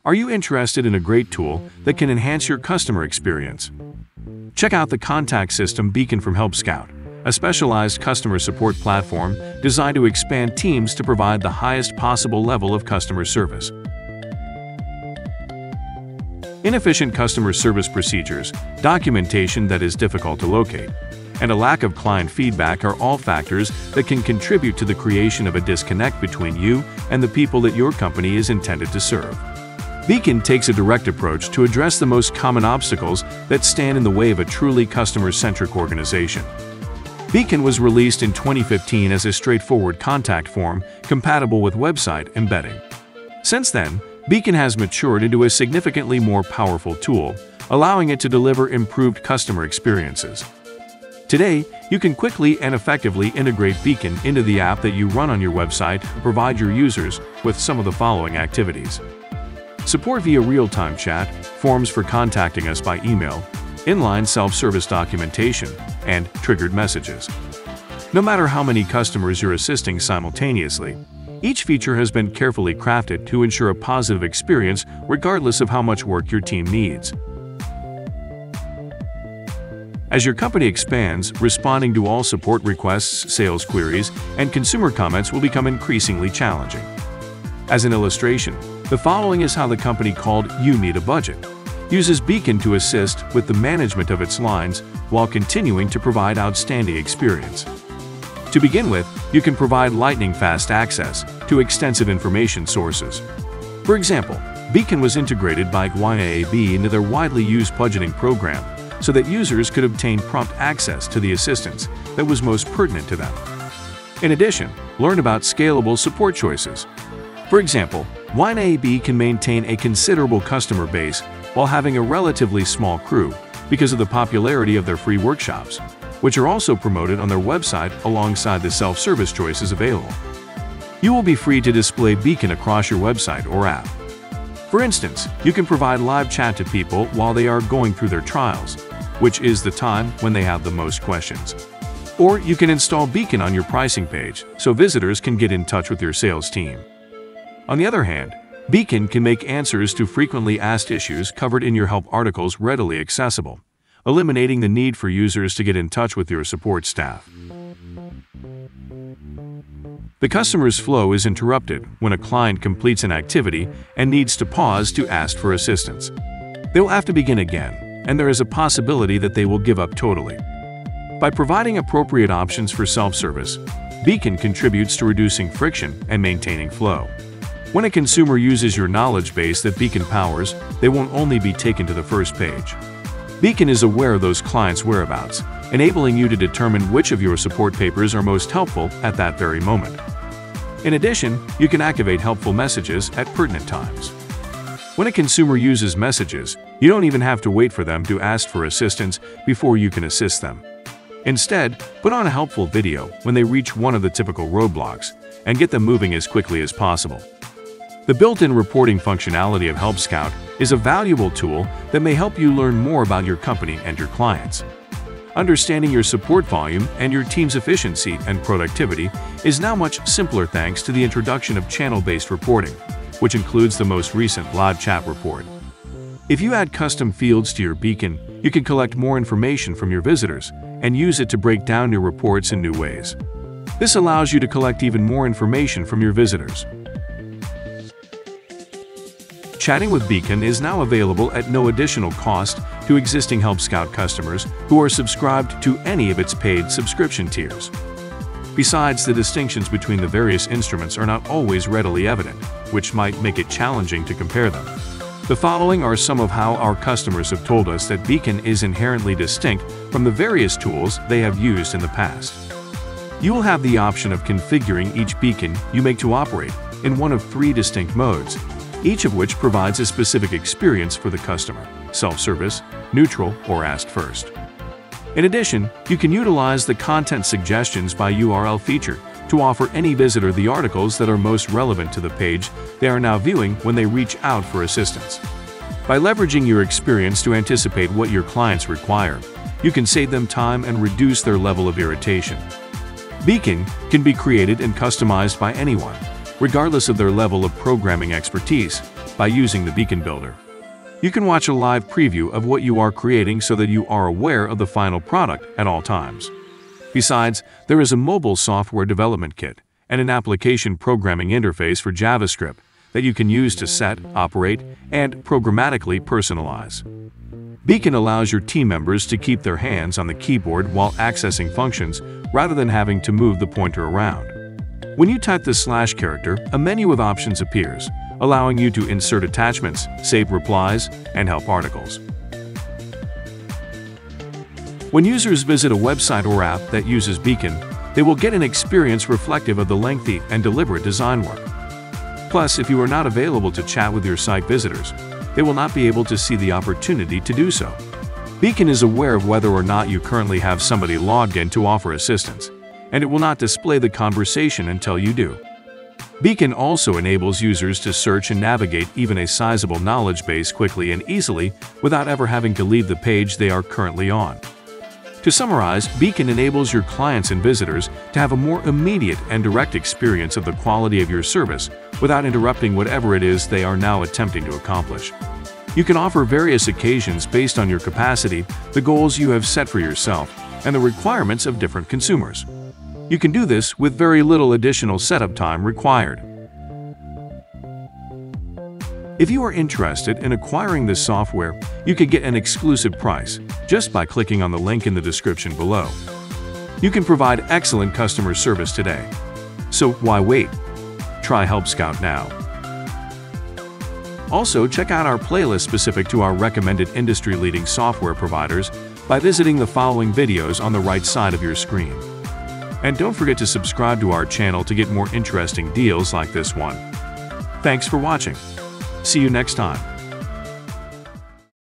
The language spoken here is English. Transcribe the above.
Are you interested in a great tool that can enhance your customer experience? Check out the contact system Beacon from HelpScout, a specialized customer support platform designed to expand teams to provide the highest possible level of customer service. Inefficient customer service procedures, documentation that is difficult to locate, and a lack of client feedback are all factors that can contribute to the creation of a disconnect between you and the people that your company is intended to serve. Beacon takes a direct approach to address the most common obstacles that stand in the way of a truly customer-centric organization. Beacon was released in 2015 as a straightforward contact form compatible with website embedding. Since then, Beacon has matured into a significantly more powerful tool, allowing it to deliver improved customer experiences. Today, you can quickly and effectively integrate Beacon into the app that you run on your website and provide your users with some of the following activities: support via real-time chat, forms for contacting us by email, inline self-service documentation, and triggered messages. No matter how many customers you're assisting simultaneously, each feature has been carefully crafted to ensure a positive experience regardless of how much work your team needs. As your company expands, responding to all support requests, sales queries, and consumer comments will become increasingly challenging. As an illustration, the following is how the company called You Need a Budget uses Beacon to assist with the management of its lines while continuing to provide outstanding experience. To begin with, you can provide lightning-fast access to extensive information sources. For example, Beacon was integrated by YNAB into their widely used budgeting program so that users could obtain prompt access to the assistance that was most pertinent to them. In addition, learn about scalable support choices. For example, YNAB can maintain a considerable customer base while having a relatively small crew because of the popularity of their free workshops, which are also promoted on their website alongside the self-service choices available. You will be free to display Beacon across your website or app. For instance, you can provide live chat to people while they are going through their trials, which is the time when they have the most questions. Or you can install Beacon on your pricing page so visitors can get in touch with your sales team. On the other hand, Beacon can make answers to frequently asked issues covered in your help articles readily accessible, eliminating the need for users to get in touch with your support staff. The customer's flow is interrupted when a client completes an activity and needs to pause to ask for assistance. They'll have to begin again, and there is a possibility that they will give up totally. By providing appropriate options for self-service, Beacon contributes to reducing friction and maintaining flow. When a consumer uses your knowledge base that Beacon powers, they won't only be taken to the first page. Beacon is aware of those clients' whereabouts, enabling you to determine which of your support papers are most helpful at that very moment. In addition, you can activate helpful messages at pertinent times. When a consumer uses messages, you don't even have to wait for them to ask for assistance before you can assist them. Instead, put on a helpful video when they reach one of the typical roadblocks and get them moving as quickly as possible. The built-in reporting functionality of HelpScout is a valuable tool that may help you learn more about your company and your clients. Understanding your support volume and your team's efficiency and productivity is now much simpler thanks to the introduction of channel-based reporting, which includes the most recent live chat report. If you add custom fields to your Beacon, you can collect more information from your visitors and use it to break down your reports in new ways. This allows you to collect even more information from your visitors. Chatting with Beacon is now available at no additional cost to existing HelpScout customers who are subscribed to any of its paid subscription tiers. Besides, the distinctions between the various instruments are not always readily evident, which might make it challenging to compare them. The following are some of how our customers have told us that Beacon is inherently distinct from the various tools they have used in the past. You will have the option of configuring each Beacon you make to operate in one of 3 distinct modes, each of which provides a specific experience for the customer: self-service, neutral, or ask first. In addition, you can utilize the Content Suggestions by URL feature to offer any visitor the articles that are most relevant to the page they are now viewing when they reach out for assistance. By leveraging your experience to anticipate what your clients require, you can save them time and reduce their level of irritation. Beacon can be created and customized by anyone, regardless of their level of programming expertise, by using the Beacon Builder. You can watch a live preview of what you are creating so that you are aware of the final product at all times. Besides, there is a mobile software development kit and an application programming interface for JavaScript that you can use to set, operate, and programmatically personalize. Beacon allows your team members to keep their hands on the keyboard while accessing functions rather than having to move the pointer around. When you type the / character, a menu of options appears, allowing you to insert attachments, save replies, and help articles. When users visit a website or app that uses Beacon, they will get an experience reflective of the lengthy and deliberate design work. Plus, if you are not available to chat with your site visitors, they will not be able to see the opportunity to do so. Beacon is aware of whether or not you currently have somebody logged in to offer assistance, and it will not display the conversation until you do. Beacon also enables users to search and navigate even a sizable knowledge base quickly and easily without ever having to leave the page they are currently on. To summarize, Beacon enables your clients and visitors to have a more immediate and direct experience of the quality of your service without interrupting whatever it is they are now attempting to accomplish. You can offer various occasions based on your capacity, the goals you have set for yourself, and the requirements of different consumers. You can do this with very little additional setup time required. If you are interested in acquiring this software, you can get an exclusive price just by clicking on the link in the description below. You can provide excellent customer service today. So why wait? Try HelpScout now. Also, check out our playlist specific to our recommended industry-leading software providers by visiting the following videos on the right side of your screen. And don't forget to subscribe to our channel to get more interesting deals like this one. Thanks for watching. See you next time.